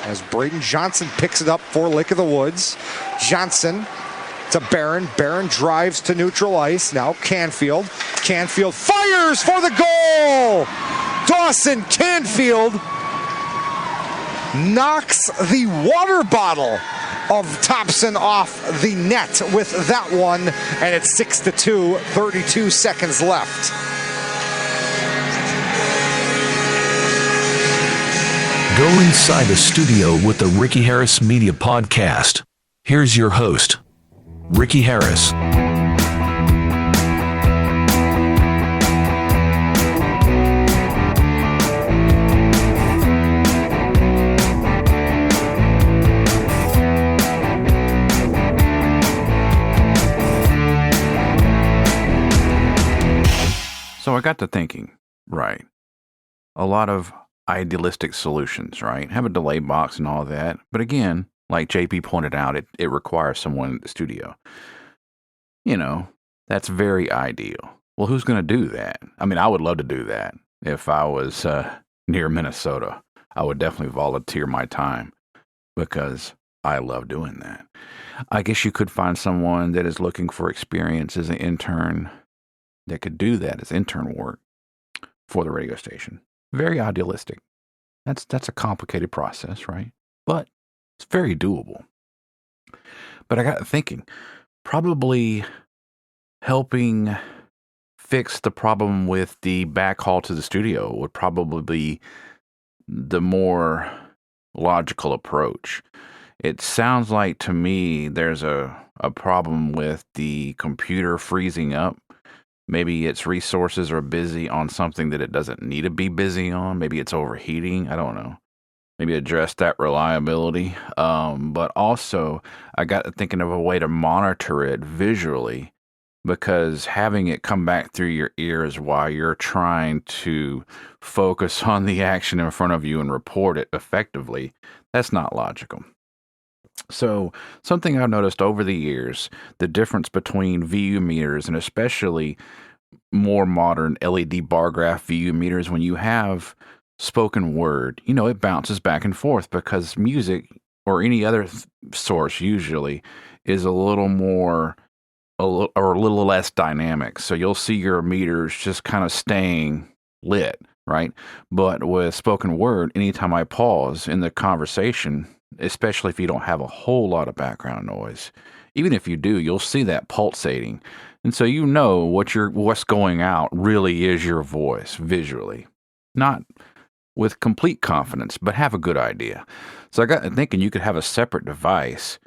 as Braden Johnson picks it up for Lake of the Woods. Johnson to Barron. Barron drives to neutral ice. Now Canfield. Canfield fires for the goal! Dawson Canfield knocks the water bottle of Thompson off the net with that one, and it's 6-2, 32 seconds left. Go inside the studio with the Ricky Harris Media Podcast. Here's your host, Ricky Harris. So I got to thinking, right, a lot of idealistic solutions, right? Have a delay box and all that. But again, like JP pointed out, it requires someone in the studio. You know, that's very ideal. Well, who's going to do that? I mean, I would love to do that. If I was near Minnesota, I would definitely volunteer my time because I love doing that. I guess you could find someone that is looking for experience as an intern that could do that as intern work for the radio station. Very idealistic. That's a complicated process, right? But it's very doable. But I got thinking, probably helping fix the problem with the backhaul to the studio would probably be the more logical approach. It sounds like to me there's a problem with the computer freezing up. Maybe its resources are busy on something that it doesn't need to be busy on. Maybe it's overheating. I don't know. Maybe address that reliability. But also, I got thinking of a way to monitor it visually, because having it come back through your ears while you're trying to focus on the action in front of you and report it effectively, that's not logical. So something I've noticed over the years, the difference between VU meters and especially more modern LED bar graph VU meters, when you have spoken word, you know, it bounces back and forth because music or any other source usually is a little less dynamic. So you'll see your meters just kind of staying lit, right? But with spoken word, anytime I pause in the conversation, especially if you don't have a whole lot of background noise, even if you do, you'll see that pulsating. And so you know what's going out really is your voice visually. Not with complete confidence, but have a good idea. So I got thinking you could have a separate device,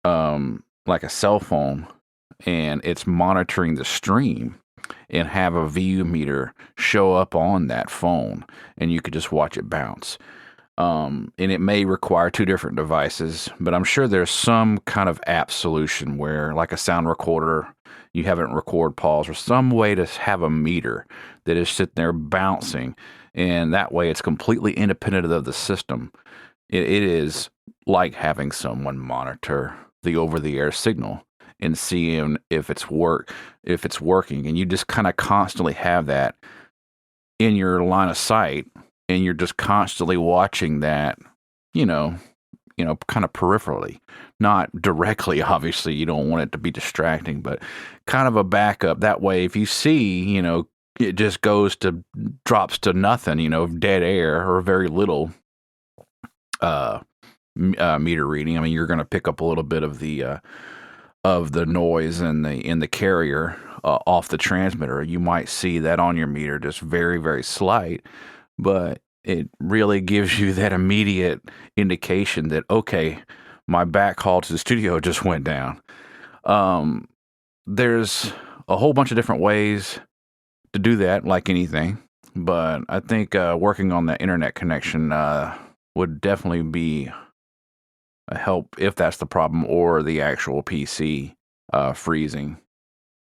like a cell phone, and it's monitoring the stream, and have a VU meter show up on that phone, and you could just watch it bounce. And it may require two different devices, but I'm sure there's some kind of app solution where, like a sound recorder, you have it record pause, or some way to have a meter that is sitting there bouncing, and that way it's completely independent of the system. It is like having someone monitor the over-the-air signal and seeing if it's working, and you just kind of constantly have that in your line of sight. And you're just constantly watching that, you know, kind of peripherally, not directly. Obviously, you don't want it to be distracting, but kind of a backup. That way, if you see, you know, it just drops to nothing, you know, dead air or very little meter reading. I mean, you're going to pick up a little bit of the noise in the carrier off the transmitter. You might see that on your meter, just very, very slight. But it really gives you that immediate indication that, okay, my backhaul to the studio just went down. There's a whole bunch of different ways to do that, like anything. But I think working on the internet connection would definitely be a help if that's the problem, or the actual PC freezing.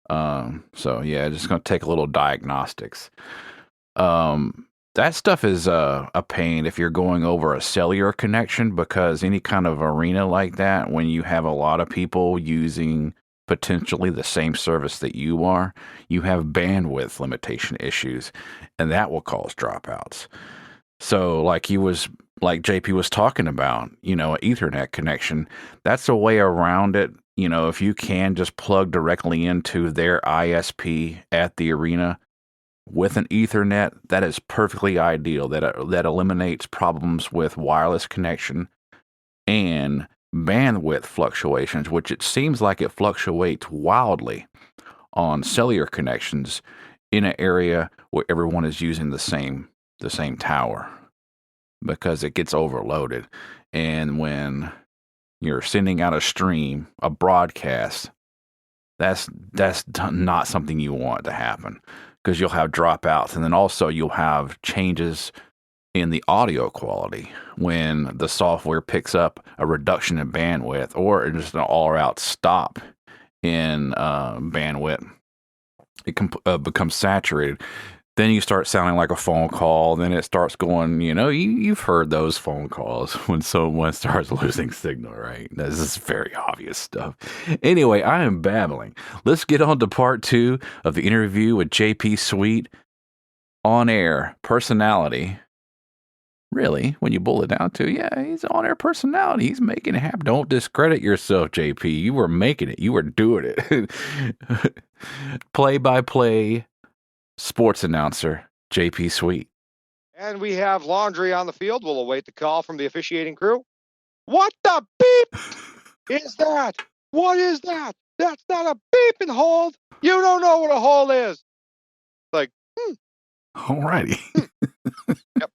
So, yeah, just going to take a little diagnostics. That stuff is a pain if you're going over a cellular connection, because any kind of arena like that, when you have a lot of people using potentially the same service that you are, you have bandwidth limitation issues, and that will cause dropouts. So like he was like JP was talking about, an Ethernet connection, that's a way around it. If you can just plug directly into their ISP at the arena with an Ethernet, that is perfectly ideal. That eliminates problems with wireless connection and bandwidth fluctuations, which it seems like it fluctuates wildly on cellular connections in an area where everyone is using the same tower, because it gets overloaded. And when you're sending out a broadcast, that's not something you want to happen, because you'll have dropouts, and then also you'll have changes in the audio quality when the software picks up a reduction in bandwidth or just an all-out stop in bandwidth. It becomes saturated. Then you start sounding like a phone call. Then it starts going, you've heard those phone calls when someone starts losing signal, right? This is very obvious stuff. Anyway, I am babbling. Let's get on to part 2 of the interview with JP Sweet. On-air personality. Really, when you boil it down to, he's an on-air personality. He's making it happen. Don't discredit yourself, JP. You were making it. You were doing it. Play-by-play sports announcer, JP Sweet. And we have laundry on the field. We'll await the call from the officiating crew. What the beep is that? What is that? That's not a beep and hold. You don't know what a hold is. Like, Alrighty. Yep.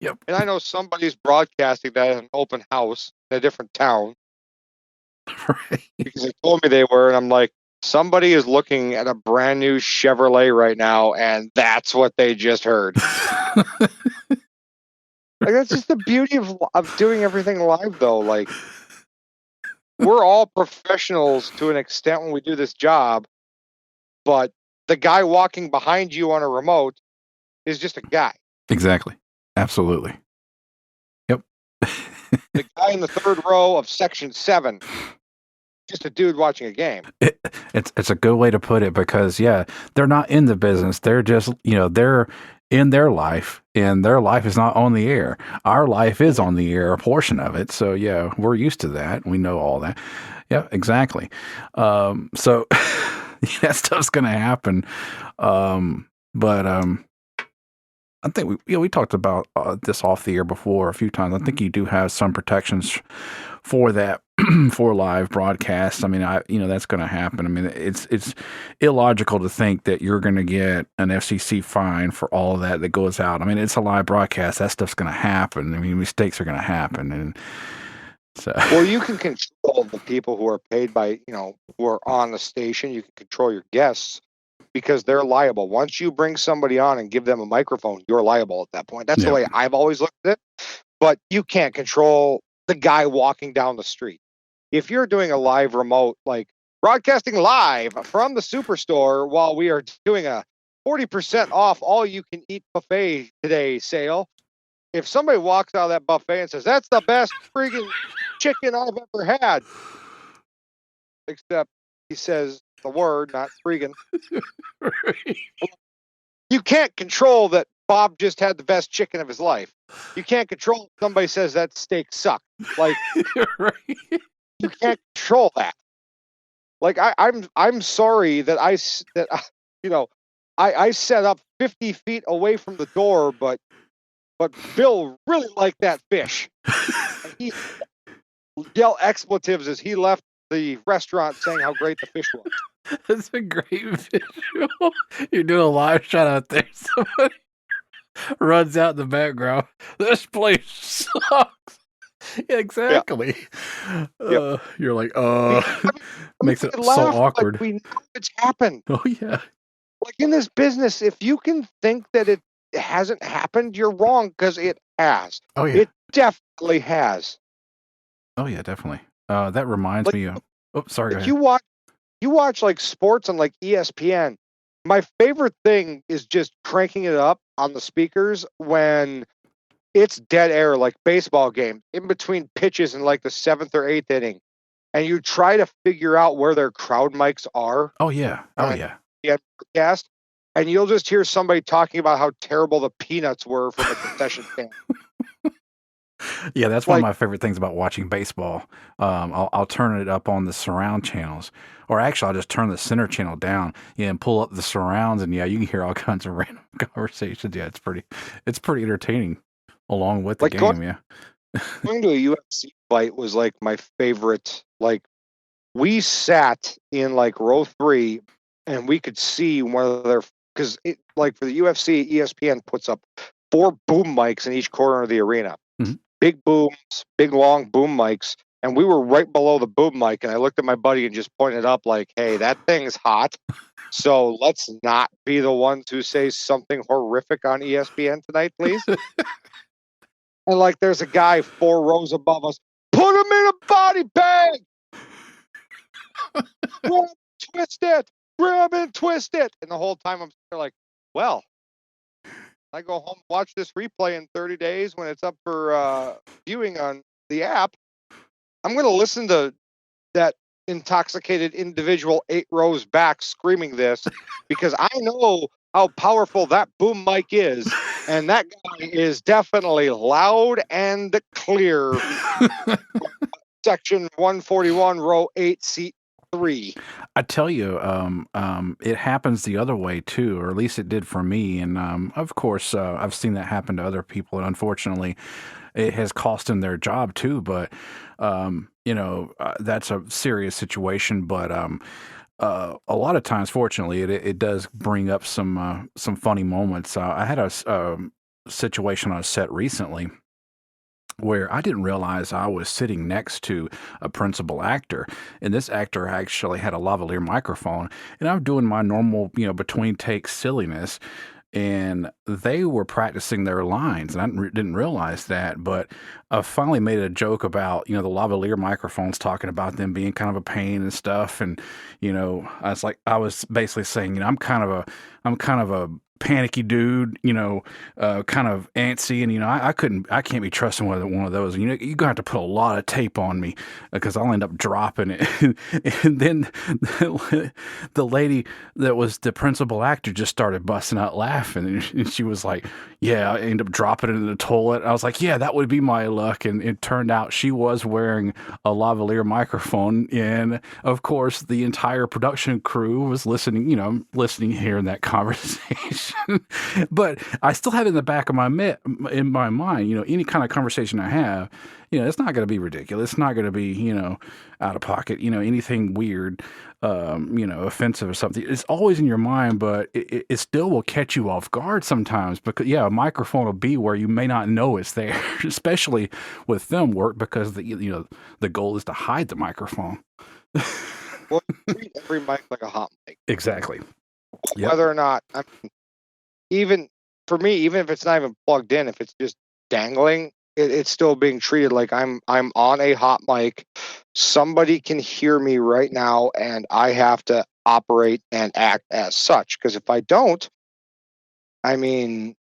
Yep. And I know somebody's broadcasting that at an open house in a different town. Right. Because they told me they were, and I'm like, somebody is looking at a brand new Chevrolet right now, and that's what they just heard. Like, that's just the beauty of doing everything live, though. Like, we're all professionals to an extent when we do this job, but the guy walking behind you on a remote is just a guy. Exactly. Absolutely. Yep. The guy in the third row of section 7, just a dude watching a game. It's a good way to put it, because they're not in the business. They're just, they're in their life, and their life is not on the air. Our life is on the air, a portion of it. So we're used to that. We know all that. Yeah, exactly. So that stuff's going to happen. But I think we talked about this off the air before a few times. I think you do have some protections for that for live broadcasts. I mean, that's going to happen. I mean, it's illogical to think that you're going to get an FCC fine for all of that goes out. I mean, it's a live broadcast. That stuff's going to happen. I mean, mistakes are going to happen, and so. Well, you can control the people who are paid by, who are on the station. You can control your guests, because they're liable. Once you bring somebody on and give them a microphone, you're liable at that point. That's the way I've always looked at it. But you can't control the guy walking down the street. If you're doing a live remote, like broadcasting live from the Superstore while we are doing a 40% off all you can eat buffet today sale, if somebody walks out of that buffet and says, that's the best freaking chicken I've ever had, except he says the word, not freaking. You can't control that Bob just had the best chicken of his life. You can't control if somebody says that steak sucked. Like, you can't control that. Like, I'm sorry that I set up 50 feet away from the door, but Bill really liked that fish. And he yelled expletives as he left the restaurant, saying how great the fish was. That's a great visual. You're doing a live shot out there. Somebody runs out in the background. This place sucks. Exactly. Yep. You're like, makes it so awkward. Like we know it's happened. Oh yeah. Like in this business, if you can think that it hasn't happened, you're wrong, because it has. Oh yeah. It definitely has. Oh yeah, definitely. That reminds me of. Oh, sorry. Go ahead. You watch like sports on like ESPN. My favorite thing is just cranking it up on the speakers when it's dead air, like baseball game, in between pitches in like the 7th or 8th inning, and you try to figure out where their crowd mics are. Oh yeah. Oh yeah. The broadcast, and you'll just hear somebody talking about how terrible the peanuts were from a concession stand. Yeah, that's one of Like, my favorite things about watching baseball. I'll turn it up on the surround channels, or actually, I'll just turn the center channel down, and pull up the surrounds, and yeah, you can hear all kinds of random conversations. Yeah, it's pretty entertaining along with the like going, game. Yeah. going to a UFC fight was like my favorite. Like, we sat in like row 3, and we could see one of their, because like for the UFC, ESPN puts up 4 boom mics in each corner of the arena. Mhm. Big booms, big long boom mics, and we were right below the boom mic. And I looked at my buddy and just pointed up like, "Hey, that thing's hot. So let's not be the ones who say something horrific on ESPN tonight, please." And like, there's a guy 4 rows above us. Put him in a body bag. Grab, twist it. Grab and twist it. And the whole time I'm there like, well, I go home, watch this replay in 30 days when it's up for viewing on the app. I'm going to listen to that intoxicated individual 8 rows back screaming this, because I know how powerful that boom mic is. And that guy is definitely loud and clear. Section 141, row 8, seat 3. I tell you, it happens the other way too, or at least it did for me. And of course, I've seen that happen to other people, and unfortunately, it has cost them their job too. But that's a serious situation. But a lot of times, fortunately, it does bring up some funny moments. I had a situation on a set recently where I didn't realize I was sitting next to a principal actor, and this actor actually had a lavalier microphone, and I'm doing my normal, between takes silliness, and they were practicing their lines, and I didn't realize that, but I finally made a joke about, the lavalier microphones, talking about them being kind of a pain and stuff, and, I was basically saying, I'm kind of a panicky dude, kind of antsy, and I can't be trusting one of those. You're gonna have to put a lot of tape on me because I'll end up dropping it. And then the lady that was the principal actor just started busting out laughing, and she was like, "Yeah, I ended up dropping it in the toilet." I was like, "Yeah, that would be my luck." And it turned out she was wearing a lavalier microphone, and of course, the entire production crew was listening, hearing that conversation. But I still have it in the back of my in my mind, any kind of conversation I have, it's not going to be ridiculous. It's not going to be, out of pocket, anything weird, offensive or something. It's always in your mind, but it still will catch you off guard sometimes because, a microphone will be where you may not know it's there, especially with film work because the goal is to hide the microphone. Well, treat every mic like a hot mic. Exactly. Yep. Whether or not, even for me, even if it's not even plugged in, if it's just dangling, it's still being treated like I'm on a hot mic. Somebody can hear me right now, and I have to operate and act as such. Because if I don't,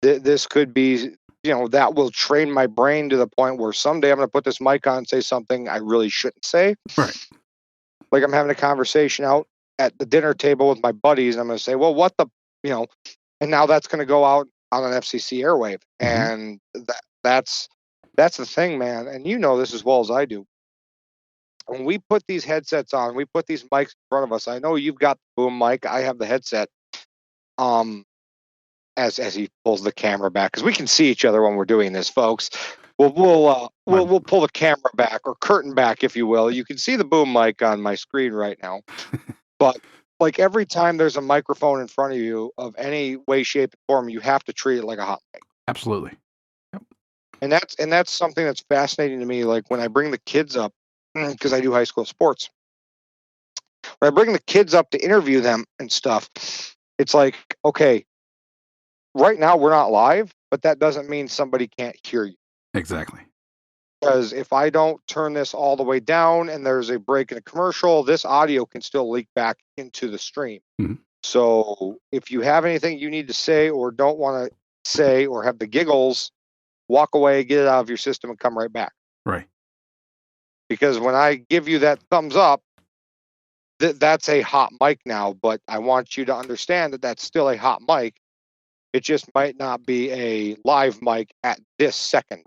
this could be, that will train my brain to the point where someday I'm going to put this mic on and say something I really shouldn't say. Right. Like, I'm having a conversation out at the dinner table with my buddies, and I'm going to say, well, what the, and now that's going to go out on an FCC airwave. Mm-hmm. And that's the thing, man. And this as well as I do. When we put these headsets on, we put these mics in front of us. I know you've got the boom mic. I have the headset. As he pulls the camera back, because we can see each other when we're doing this, folks. We'll pull the camera back, or curtain back, if you will. You can see the boom mic on my screen right now. But like, every time there's a microphone in front of you of any way, shape, or form, you have to treat it like a hot mic. Absolutely. Yep. And that's something that's fascinating to me. Like, when I bring the kids up, because I do high school sports, when I bring the kids up to interview them and stuff, it's like, okay, right now we're not live, but that doesn't mean somebody can't hear you. Exactly. Because if I don't turn this all the way down and there's a break in a commercial, this audio can still leak back into the stream. Mm-hmm. So if you have anything you need to say or don't want to say or have the giggles, walk away, get it out of your system, and come right back. Right. Because when I give you that thumbs up, that's a hot mic now, but I want you to understand that that's still a hot mic. It just might not be a live mic at this second.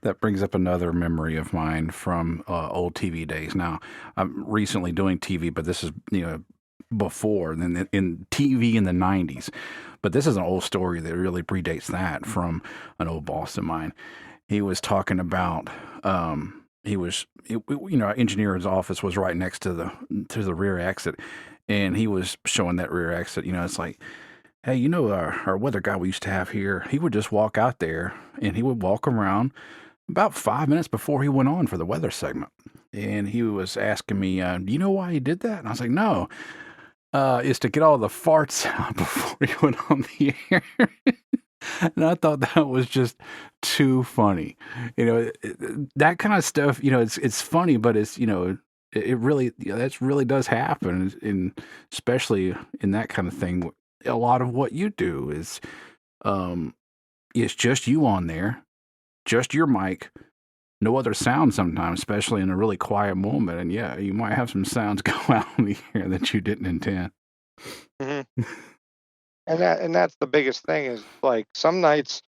That brings up another memory of mine from old TV days. Now, I'm recently doing TV, but this is, before in TV in the 90s. But this is an old story that really predates that from an old boss of mine. He was talking about our engineer's office was right next to the rear exit, and he was showing that rear exit. It's like, hey, our weather guy we used to have here, he would just walk out there and he would walk around about 5 minutes before he went on for the weather segment. And he was asking me, do you know why he did that? And I was like, no, is to get all the farts out before he went on the air. And I thought that was just too funny. That kind of stuff, it's funny, but it's, it really, that really does happen. And especially in that kind of thing, a lot of what you do is, it's just you on there, just your mic, no other sound sometimes, especially in a really quiet moment. And yeah, you might have some sounds go out in the air that you didn't intend. Mm-hmm. And that's the biggest thing is like some nights,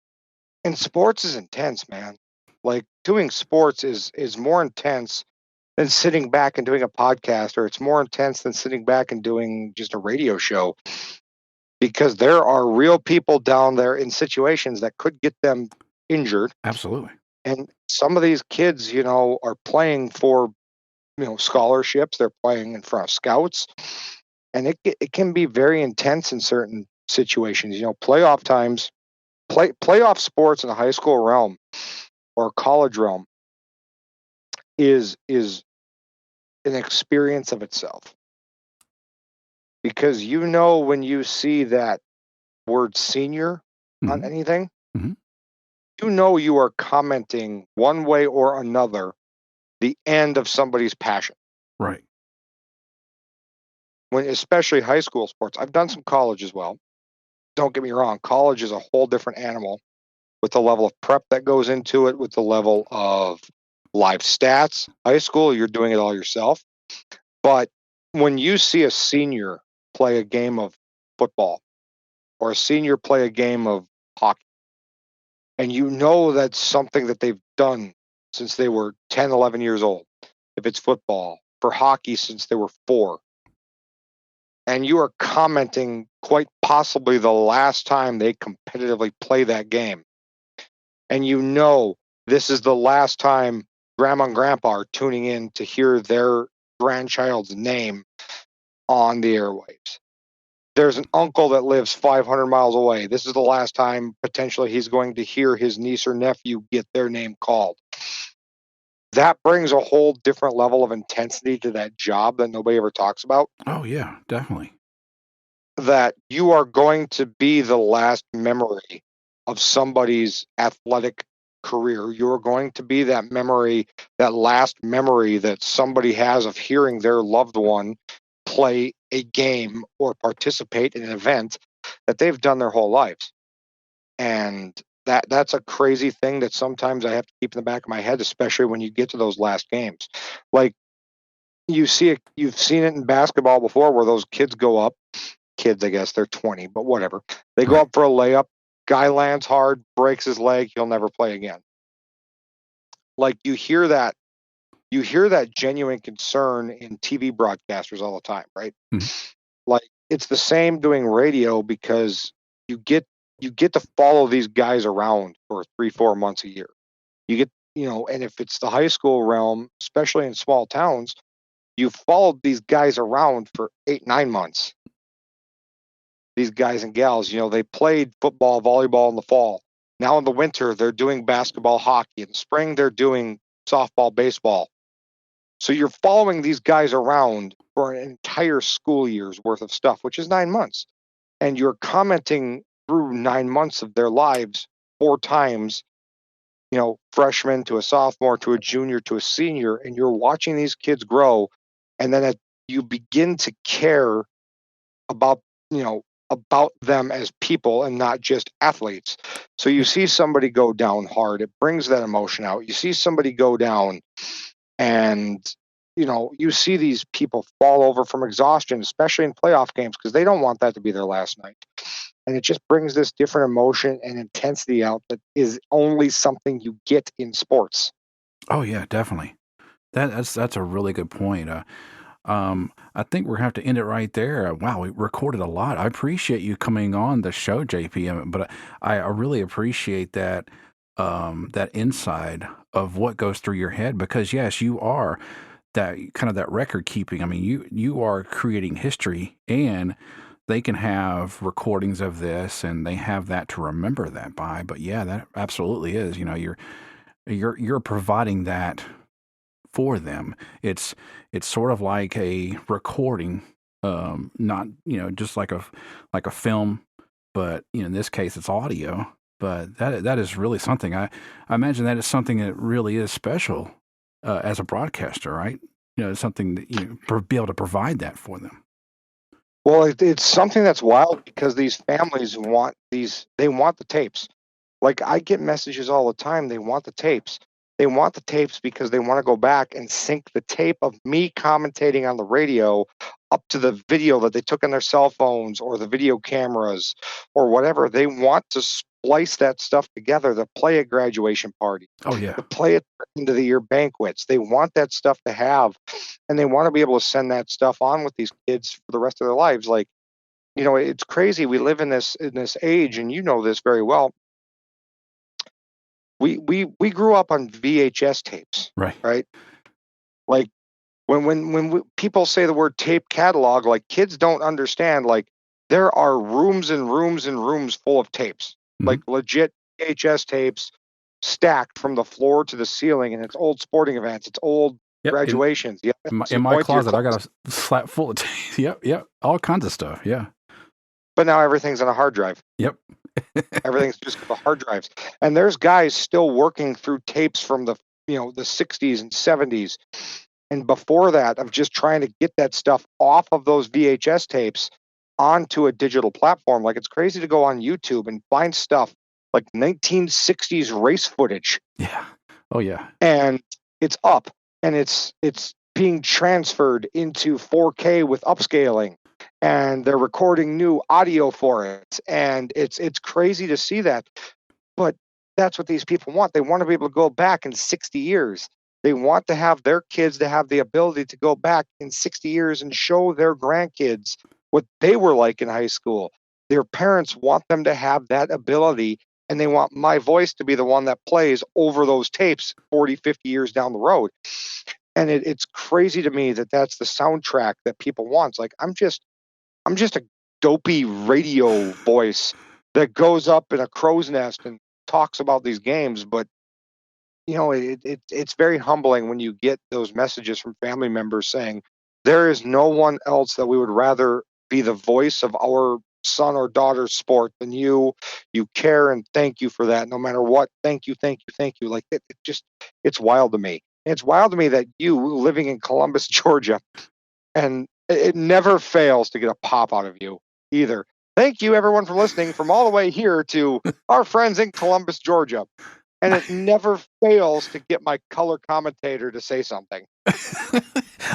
and sports is intense, man. Like doing sports is more intense than sitting back and doing a podcast, or it's more intense than sitting back and doing just a radio show, because there are real people down there in situations that could get them injured. Absolutely. And some of these kids, are playing for, scholarships. They're playing in front of scouts, and it can be very intense in certain situations. Playoff times, playoff sports in the high school realm or college realm is an experience of itself, because when you see that word senior on Mhm. anything, Mhm. you are commenting one way or another the end of somebody's passion. Right. When especially high school sports, I've done some college as well. Don't get me wrong, college is a whole different animal with the level of prep that goes into it, with the level of live stats. High school, you're doing it all yourself. But when you see a senior play a game of football or a senior play a game of hockey, and that's something that they've done since they were 10, 11 years old, if it's football, for hockey since they were 4, and you are commenting quite possibly the last time they competitively play that game, and this is the last time grandma and grandpa are tuning in to hear their grandchild's name on the airwaves. There's an uncle that lives 500 miles away. This is the last time potentially he's going to hear his niece or nephew get their name called. That brings a whole different level of intensity to that job that nobody ever talks about. Oh yeah, definitely. That you are going to be the last memory of somebody's athletic career. You're going to be that memory, that last memory that somebody has of hearing their loved one play a game or participate in an event that they've done their whole lives. And that's a crazy thing that sometimes I have to keep in the back of my head, especially when you get to those last games. Like you've seen it in basketball before, where those kids go up. Kids, I guess they're 20, but whatever. They go Right. up for a layup. Guy lands hard, breaks his leg. He'll never play again. Like you hear that genuine concern in TV broadcasters all the time, right? Mhm. Like it's the same doing radio, because you get to follow these guys around for 3-4 months a year. You get, and if it's the high school realm, especially in small towns, you followed these guys around for 8-9 months. These guys and gals, they played football, volleyball in the fall. Now in the winter, they're doing basketball, hockey. In the spring, they're doing softball, baseball. So you're following these guys around for an entire school year's worth of stuff, which is 9 months. And you're commenting through 9 months of their lives 4 times, freshman to a sophomore to a junior to a senior, and you're watching these kids grow. And then you begin to care about, about them as people and not just athletes. So you see somebody go down hard, it brings that emotion out. You see somebody go down, and you see these people fall over from exhaustion, especially in playoff games, because they don't want that to be their last night. And it just brings this different emotion and intensity out that is only something you get in sports. Oh yeah, definitely. That's a really good point. I think we're gonna have to end it right there. Wow, we recorded a lot. I appreciate you coming on the show, JP. But I really appreciate that inside of what goes through your head, because yes, you are that kind of that record keeping. I mean, you are creating history, and they can have recordings of this, and they have that to remember that by. But yeah, that absolutely is. You're providing that for them. It's sort of like a recording, not just like a film, but in this case it's audio. But that is really something. I imagine that is something that really is special as a broadcaster, right? It's something that be able to provide that for them. Well, it's something that's wild because these families want they want the tapes. Like, I get messages all the time. They want the tapes. They want the tapes because they want to go back and sync the tape of me commentating on the radio up to the video that they took on their cell phones or the video cameras or whatever. They want to splice that stuff together to play at graduation parties, Oh yeah. to play at end of the year banquets. They want that stuff to have, and they want to be able to send that stuff on with these kids for the rest of their lives. Like, it's crazy. We live in this age, and you know this very well. We grew up on VHS tapes, Right. right? Like, when people say the word tape catalog, like, kids don't understand. Like, there are rooms and rooms and rooms full of tapes, like legit VHS tapes stacked from the floor to the ceiling, and it's old sporting events, it's old Yep. graduations. Yeah, In my closet, I got a slap full of yep, all kinds of stuff. Yeah. but now everything's on a hard drive. Yep. Everything's just the hard drives, and there's guys still working through tapes from the 60s and 70s and before that, of just trying to get that stuff off of those VHS tapes onto a digital platform. Like, it's crazy to go on YouTube and find stuff like 1960s race footage, Yeah. Oh yeah. and it's up, and it's being transferred into 4K with upscaling, and they're recording new audio for it, and it's crazy to see that. But that's what these people want. They want to be able to go back in 60 years. They want to have their kids to have the ability to go back in 60 years and show their grandkids what they were like in high school. Their parents want them to have that ability, and they want my voice to be the one that plays over those tapes 40, 50 years down the road. And it's crazy to me that that's the soundtrack that people want. It's like, I'm just a dopey radio voice that goes up in a crow's nest and talks about these games. But it's very humbling when you get those messages from family members saying there is no one else that we would rather be the voice of our son or daughter's sport than you. You care, and thank you for that. No matter what, thank you, thank you, thank you. Like, it's wild to me. It's wild to me that you, living in Columbus, Georgia, and it never fails to get a pop out of you either. Thank you, everyone, for listening from all the way here to our friends in Columbus, Georgia. And it never fails to get my color commentator to say something.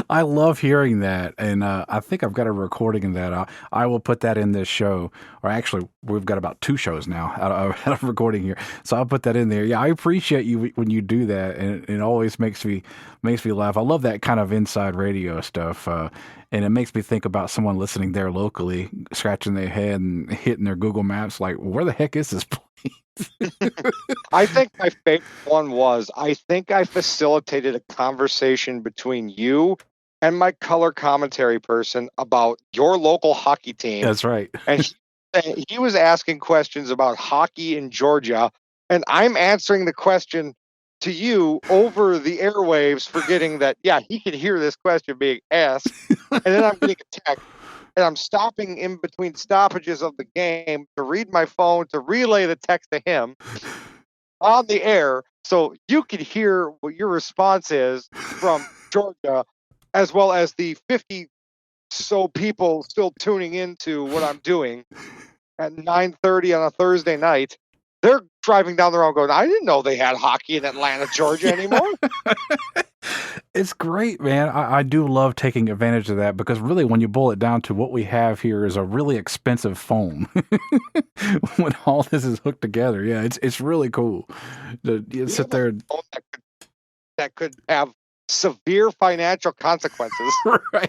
I love hearing that, and I think I've got a recording of that. I will put that in this show, or actually, we've got about 2 shows now out of recording here, so I'll put that in there. Yeah, I appreciate you when you do that, and it always makes me laugh. I love that kind of inside radio stuff, and it makes me think about someone listening there locally, scratching their head and hitting their Google Maps, like, where the heck is this place? I think my favorite one was, I think I facilitated a conversation between you and my color commentary person about your local hockey team. That's right. And he was asking questions about hockey in Georgia, and I'm answering the question to you over the airwaves, forgetting that, he could hear this question being asked. And then I'm getting a text, and I'm stopping in between stoppages of the game to read my phone to relay the text to him on the air so you could hear what your response is from Georgia, as well as the 50 so people still tuning into what I'm doing at 9:30 on a Thursday night. They're driving down the road going, I didn't know they had hockey in Atlanta, Georgia anymore. It's great, man. I do love taking advantage of that because really when you boil it down to what we have here is a really expensive phone. When all this is hooked together. Yeah, it's really cool. You sit there. That could have severe financial consequences. Right.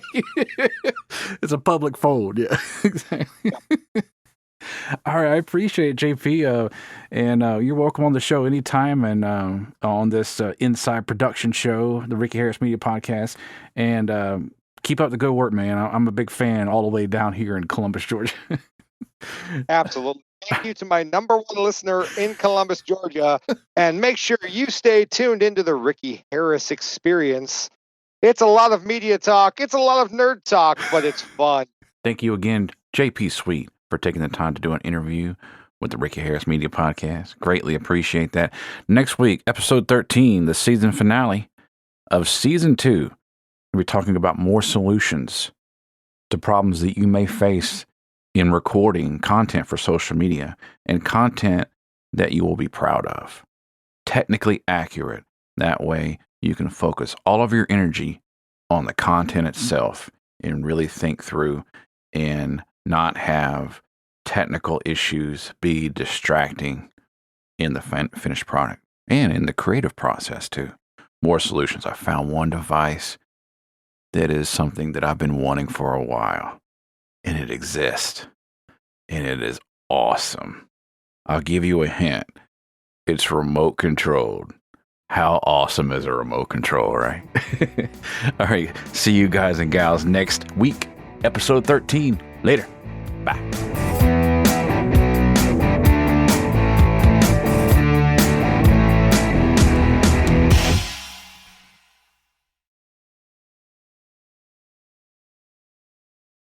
It's a public phone. Yeah, exactly. Yeah. All right, I appreciate it, JP, and you're welcome on the show anytime, and on this Inside Production show, the Ricky Harris Media Podcast, and keep up the good work, man. I'm a big fan all the way down here in Columbus, Georgia. Absolutely. Thank you to my number one listener in Columbus, Georgia, and make sure you stay tuned into the Ricky Harris Experience. It's a lot of media talk, it's a lot of nerd talk, but it's fun. Thank you again, JP Sweet, for taking the time to do an interview with the Ricky Harris Media Podcast. Greatly appreciate that. Next week, episode 13, the season finale of season 2, we'll be talking about more solutions to problems that you may face in recording content for social media and content that you will be proud of. Technically accurate. That way you can focus all of your energy on the content itself and really think through and not have technical issues be distracting in the finished product and in the creative process too. More solutions. I found one device that is something that I've been wanting for a while, and it exists, and it is awesome. I'll give you a hint. It's remote controlled. How awesome is a remote control, right? All right. See you guys and gals next week. Episode 13. Later. Bye.